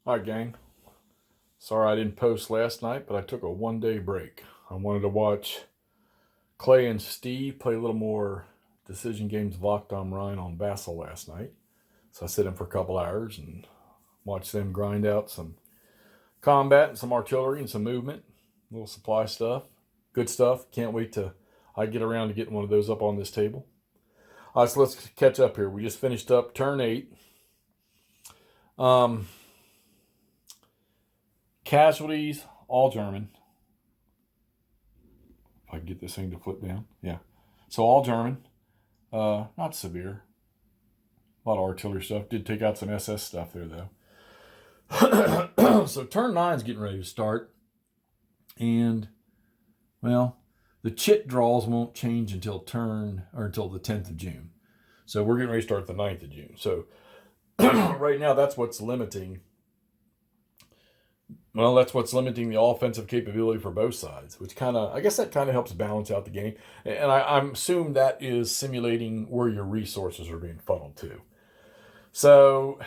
Hi, gang. Sorry I didn't post last night, but I took a 1 day break. I wanted to watch Clay and Steve play a little more Decision Games Locked on Rhine on Vassal last night. So I sit in for a couple hours and watch them grind out some combat and some artillery and some movement, a little supply stuff. Good stuff. Can't wait to I get around to getting one of those up on this table. All right, so let's catch up here. We just finished up turn 8. Um, Casualties, all German. If I can get this thing to flip down. Yeah. So all German. Not severe. A lot of artillery stuff. Did take out some SS stuff there, though. So turn 9 is getting ready to start. And, well, the chit draws won't change until the 10th of June. So we're getting ready to start the 9th of June. So right now, that's what's limiting. Well, that's what's limiting the offensive capability for both sides, which I guess that kind of helps balance out the game. And I assume that is simulating where your resources are being funneled to. So,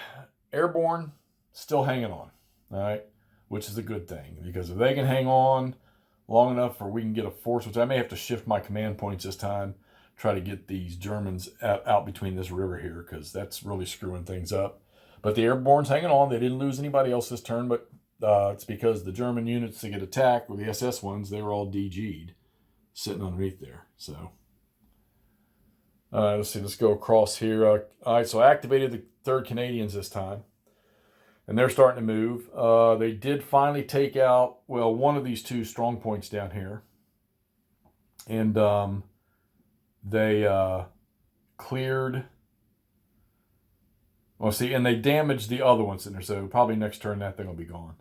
airborne, still hanging on, all right, which is a good thing, because if they can hang on long enough for we can get a force, which I may have to shift my command points this time, try to get these Germans out between this river here, because that's really screwing things up. But the airborne's hanging on. They didn't lose anybody else this turn, but it's because the German units that get attacked, or the SS ones, they were all DG'd, sitting underneath there. So, let's see. Let's go across here. All right, so I activated the 3rd Canadians this time, and they're starting to move. They did finally take out, well, one of these 2 strong points down here, and they cleared. Well, see, and they damaged the other ones in there, so probably next turn that thing will be gone.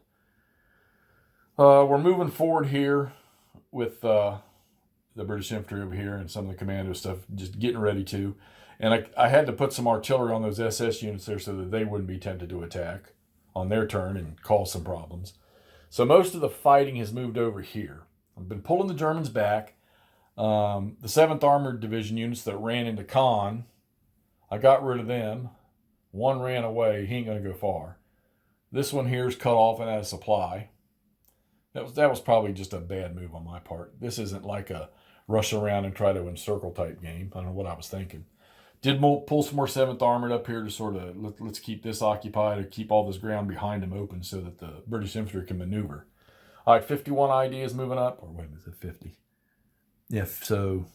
We're moving forward here with the British infantry over here and some of the commando stuff, just getting ready to. And I had to put some artillery on those SS units there so that they wouldn't be tempted to attack on their turn and cause some problems. So most of the fighting has moved over here. I've been pulling the Germans back. The 7th Armored Division units that ran into Caen, I got rid of them. One ran away. He ain't going to go far. This one here is cut off and out of supply. That was probably just a bad move on my part. This isn't like a rush around and try to encircle type game. I don't know what I was thinking. Did pull some more 7th Armored up here to sort of, let's keep this occupied or keep all this ground behind them open so that the British infantry can maneuver. All right, 51 ID is moving up. Or wait, is it 50? Yeah, so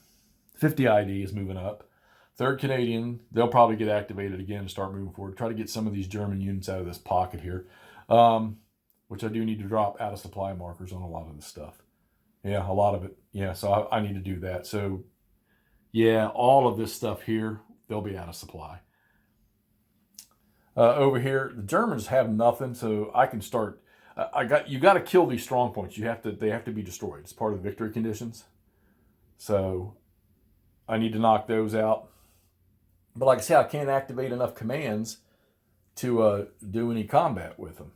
50 ID is moving up. 3rd Canadian, they'll probably get activated again and start moving forward. Try to get some of these German units out of this pocket here. Which I do need to drop out of supply markers on a lot of this stuff. Yeah, a lot of it. Yeah, so I need to do that. So, yeah, all of this stuff here, they'll be out of supply. Over here, the Germans have nothing, so I can start. You got to kill these strong points. They have to be destroyed. It's part of the victory conditions. So, I need to knock those out. But like I said, I can't activate enough commands to do any combat with them.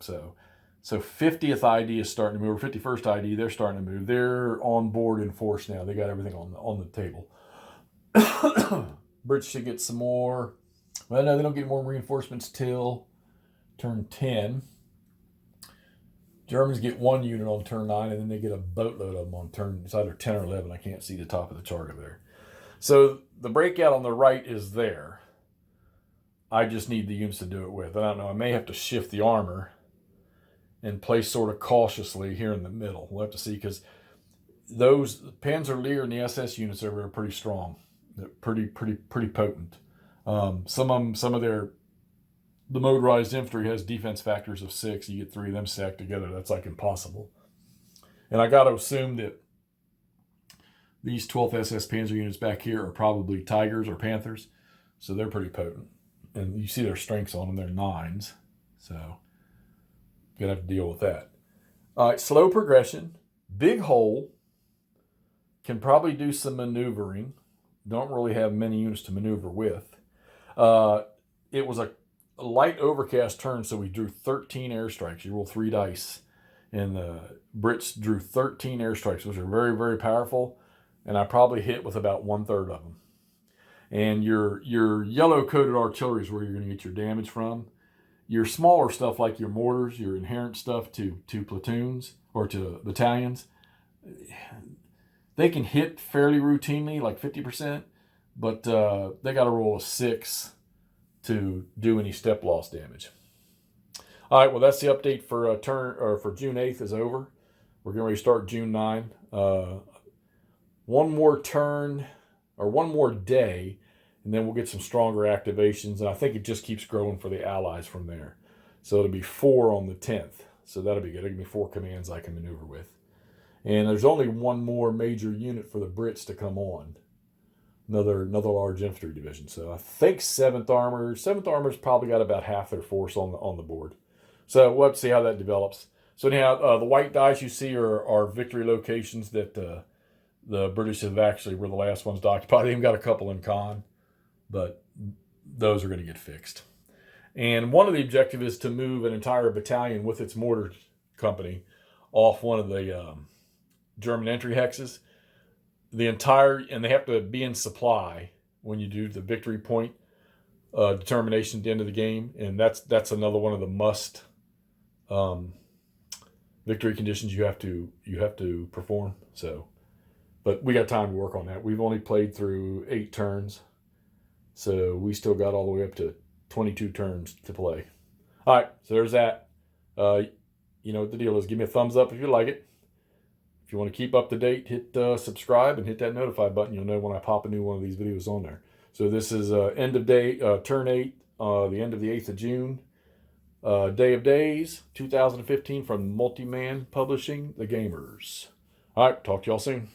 So 50th ID is starting to move, or 51st ID, they're starting to move. They're on board in force now. They got everything on the table. British should get some more. Well, no, they don't get more reinforcements till turn 10. Germans get 1 unit on turn 9, and then they get a boatload of them on turn, it's either 10 or 11. I can't see the top of the chart over there. So the breakout on the right is there. I just need the units to do it with. I don't know. I may have to shift the armor and place sort of cautiously here in the middle. We'll have to see, because those Panzer-Lehr and the SS units over are pretty strong. They're pretty potent. Some of the motorized infantry has defense factors of 6. You get 3 of them stacked together. That's like impossible. And I got to assume that these 12th SS Panzer units back here are probably Tigers or Panthers. So they're pretty potent. And you see their strengths on them. They're 9s. So going to have to deal with that. All right, slow progression. Big hole. Can probably do some maneuvering. Don't really have many units to maneuver with. It was a light overcast turn, so we drew 13 airstrikes. You roll 3 dice. And the Brits drew 13 airstrikes, which are very, very powerful. And I probably hit with about 1/3 of them. And your yellow-coated artillery is where you're going to get your damage from. your smaller stuff like your mortars, your inherent stuff to platoons or to battalions, they can hit fairly routinely, like 50%, but they got to roll a 6 to do any step loss damage. All right, well, that's the update for for June 8th is over. We're getting ready to start June 9. One more turn or one more day, and then we'll get some stronger activations. And I think it just keeps growing for the Allies from there. So it'll be 4 on the 10th. So that'll be good. It'll give me 4 commands I can maneuver with. And there's only one more major unit for the Brits to come on. Another large infantry division. So I think 7th Armor. 7th Armor's probably got about half their force on the board. So we'll have to see how that develops. So anyhow, the white dice you see are victory locations that the British have actually were the last ones to occupy. They even got a couple in Con, but those are going to get fixed. And one of the objectives is to move an entire battalion with its mortar company off one of the German entry hexes. And they have to be in supply when you do the victory point determination at the end of the game, and that's another one of the must victory conditions you have to perform. So, but we got time to work on that. We've only played through 8 turns, so we still got all the way up to 22 turns to play. All right, so there's that. You know what the deal is. Give me a thumbs up if you like it. If you want to keep up to date, hit subscribe and hit that notify button. You'll know when I pop a new one of these videos on there. So this is end of day, turn 8, the end of the 8th of June. Day of Days, 2015 from Multiman Publishing, The Gamers. All right, talk to y'all soon.